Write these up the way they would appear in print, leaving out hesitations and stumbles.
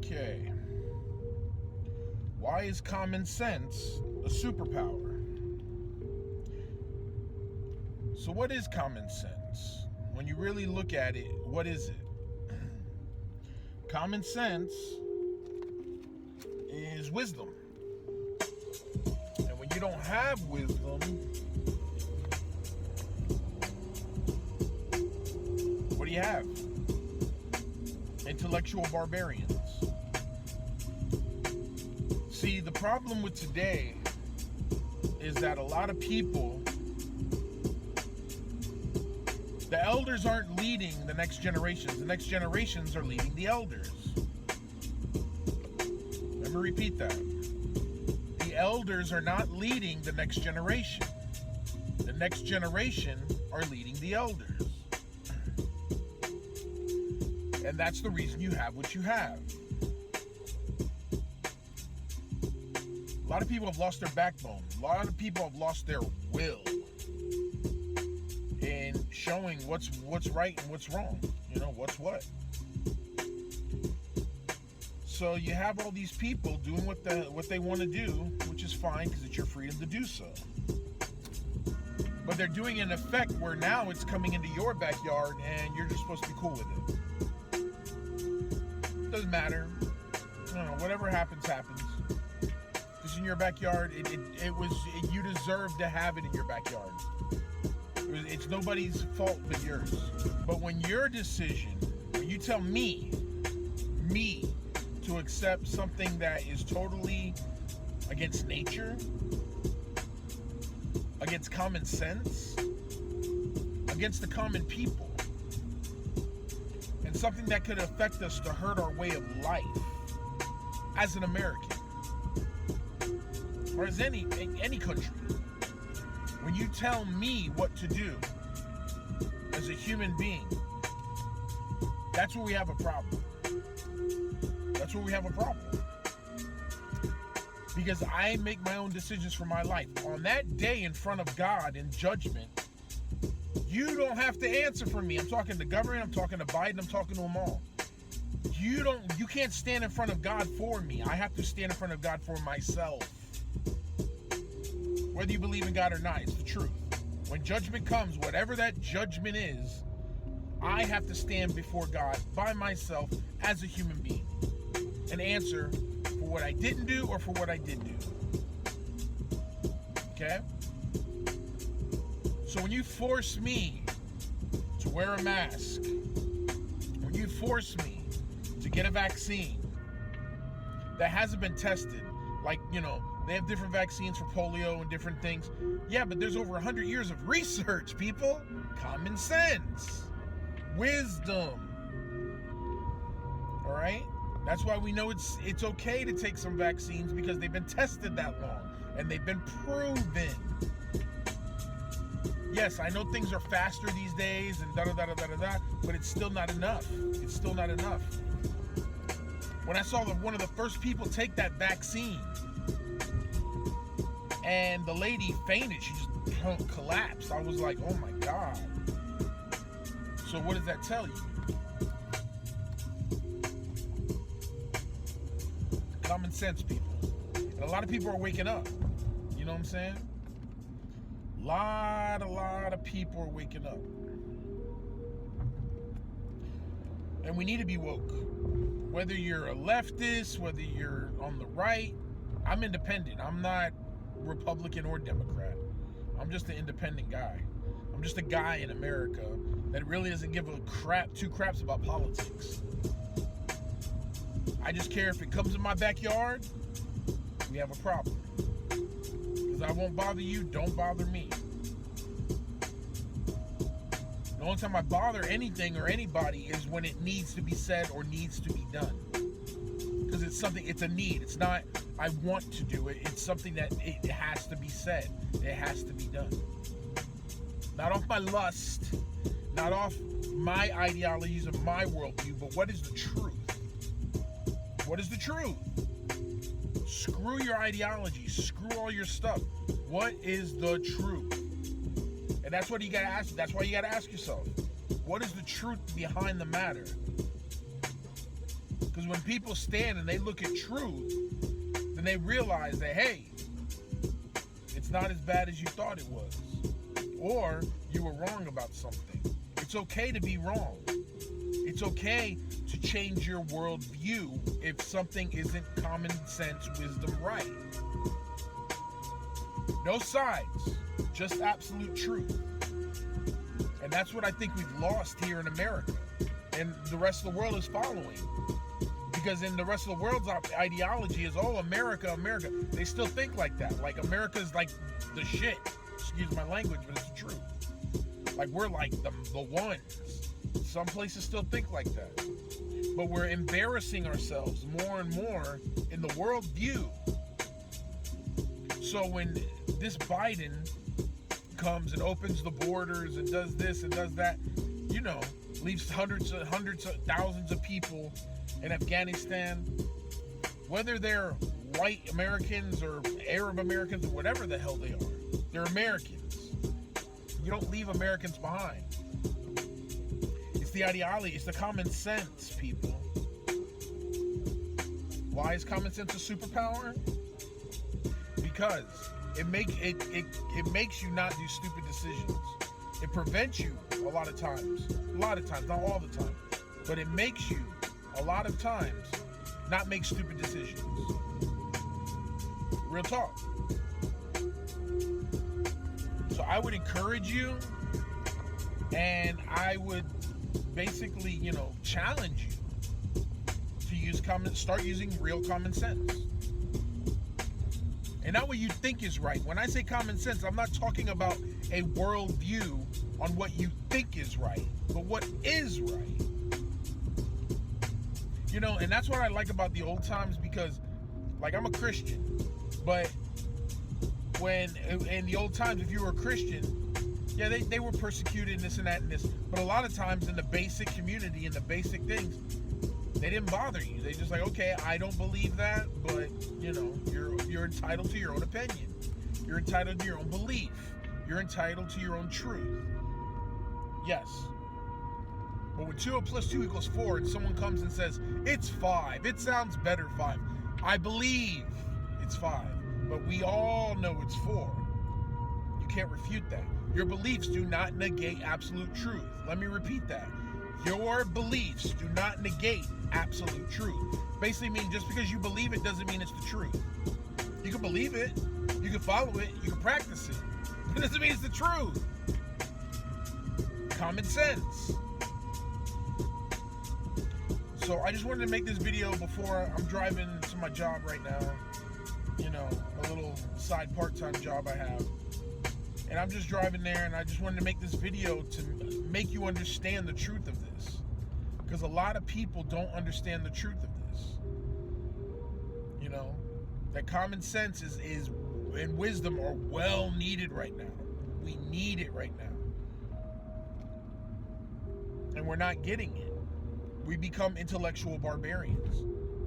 Okay. Why is common sense a superpower? So what is common sense? When you really look at it, what is it? Common sense is wisdom. And when you don't have wisdom, what do you have? Intellectual barbarians. See, the problem with today is that a lot of people, the elders aren't leading the next generations. The next generations are leading the elders. Let me repeat that. The elders are not leading the next generation. The next generation are leading the elders. And that's the reason you have what you have. A lot of people have lost their backbone. A lot of people have lost their will in showing what's right and what's wrong. You know, what's what. So you have all these people doing what they want to do, which is fine because it's your freedom to do so. But they're doing it in effect where now it's coming into your backyard and you're just supposed to be cool with it. Doesn't matter. I don't know, whatever happens, happens. It's in your backyard. You deserve to have it in your backyard. It's nobody's fault but yours. But when your decision, when you tell me to accept something that is totally against nature, against common sense, against the common people, and something that could affect us to hurt our way of life as an American, or as any country. When you tell me what to do as a human being, that's where we have a problem. That's where we have a problem. Because I make my own decisions for my life. On that day in front of God in judgment, you don't have to answer for me. I'm talking to government, I'm talking to Biden, I'm talking to them all. You can't stand in front of God for me. I have to stand in front of God for myself. Whether you believe in God or not, it's the truth. When judgment comes, whatever that judgment is, I have to stand before God by myself as a human being and answer for what I didn't do or for what I did do. Okay? So when you force me to wear a mask, when you force me to get a vaccine that hasn't been tested, like, you know, they have different vaccines for polio and different things. Yeah, but there's over 100 years of research, people. Common sense. Wisdom. All right? That's why we know it's okay to take some vaccines, because they've been tested that long and they've been proven. Yes, I know things are faster these days and da-da-da-da-da-da, but it's still not enough. It's still not enough. When I saw one of the first people take that vaccine, and the lady fainted, she just collapsed. I was like, oh my God. So what does that tell you? Common sense, people. And a lot of people are waking up. You know what I'm saying? A lot of people are waking up. And we need to be woke. Whether you're a leftist, whether you're on the right, I'm independent. I'm not Republican or Democrat. I'm just an independent guy. I'm just a guy in America that really doesn't give two craps about politics. I just care if it comes in my backyard, we have a problem. Because I won't bother you, don't bother me. The only time I bother anything or anybody is when it needs to be said or needs to be done. Because it's a need. It's not, I want to do it. It's something that it has to be said. It has to be done. Not off my lust, not off my ideologies and my worldview, but what is the truth? What is the truth? Screw your ideology. Screw all your stuff. What is the truth? And that's what you gotta ask. That's why you gotta ask yourself, what is the truth behind the matter? Because when people stand and they look at truth, then they realize that, hey, it's not as bad as you thought it was. Or you were wrong about something. It's okay to be wrong. It's okay to change your worldview if something isn't common sense, wisdom, right. No sides, just absolute truth. And that's what I think we've lost here in America. And the rest of the world is following. Because in the rest of the world's ideology is, oh, America, America. They still think like that. Like America's like the shit. Excuse my language, but it's true. Like we're like the ones. Some places still think like that. But we're embarrassing ourselves more and more in the world view. So when this Biden comes and opens the borders and does this and does that, you know, leaves hundreds of thousands of people in Afghanistan, whether they're white Americans or Arab Americans or whatever the hell they are, they're Americans. You don't leave Americans behind. It's the ideology, it's the common sense, people. Why is common sense a superpower? Because it makes you not do stupid decisions. It prevents you a lot of times, not all the time, but it makes you a lot of times not make stupid decisions. Real talk. So I would encourage you, and I would basically, you know, challenge you to start using real common sense. And not what you think is right. When I say common sense, I'm not talking about a worldview on what you think is right, but what is right. You know, and that's what I like about the old times, because, like, I'm a Christian, but when, in the old times, if you were a Christian, yeah, they were persecuted and this and that and this, but a lot of times in the basic community and the basic things, they didn't bother you. They just like, okay, I don't believe that, but, you know, you're entitled to your own opinion. You're entitled to your own belief. You're entitled to your own truth. Yes. But when 2 + 2 = 4 and someone comes and says, it's 5, it sounds better 5. I believe it's 5, but we all know it's 4. You can't refute that. Your beliefs do not negate absolute truth. Let me repeat that. Your beliefs do not negate absolute truth. Basically mean just because you believe it doesn't mean it's the truth. You can believe it, you can follow it, you can practice it, but it doesn't mean it's the truth. Common sense. So I just wanted to make this video before I'm driving to my job right now. You know, a little side part-time job I have. And I'm just driving there, and I just wanted to make this video to make you understand the truth of this. Because a lot of people don't understand the truth of this. You know, that common sense is and wisdom are well needed right now. We need it right now. And we're not getting it. We become intellectual barbarians.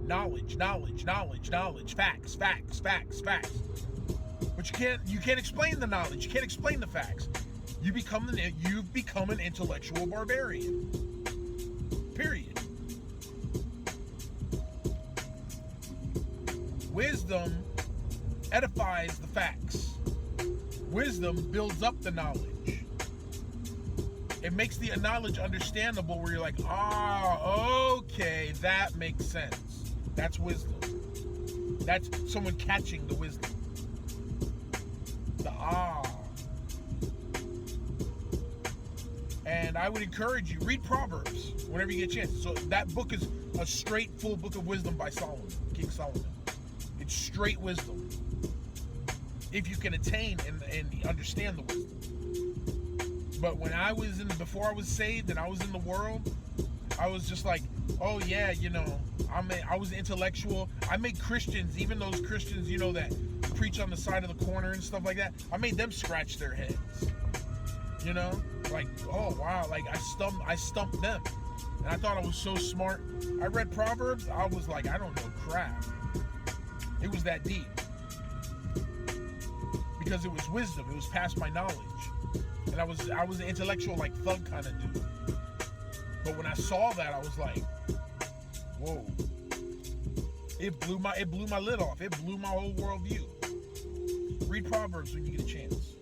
Knowledge, facts. But you can't explain the knowledge. You can't explain the facts. You've become an intellectual barbarian. Period. Wisdom edifies the facts. Wisdom builds up the knowledge. It makes the knowledge understandable where you're like, okay, that makes sense. That's wisdom. That's someone catching the wisdom. And I would encourage you, read Proverbs whenever you get a chance. So that book is a straight, full book of wisdom by Solomon, King Solomon. It's straight wisdom. If you can attain and understand the wisdom. But when before I was saved and I was in the world, I was just like, oh yeah, you know, I was intellectual. I made Christians, even those Christians, you know, that preach on the side of the corner and stuff like that, I made them scratch their heads. You know? Like, oh wow, like I stumped them. And I thought I was so smart. I read Proverbs, I was like, I don't know crap. It was that deep. Because it was wisdom, it was past my knowledge. And I was an intellectual, like, thug kind of dude. But when I saw that, I was like, whoa. It blew my lid off. It blew my whole worldview. Read Proverbs when you get a chance.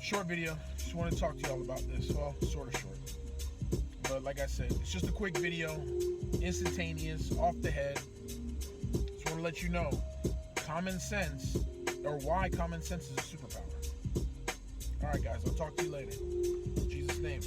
Short video. Just want to talk to y'all about this. Well, sort of short. But like I said, it's just a quick video. Instantaneous, off the head. Just want to let you know common sense, or why common sense is a superpower. Alright guys, I'll talk to you later. In Jesus' name.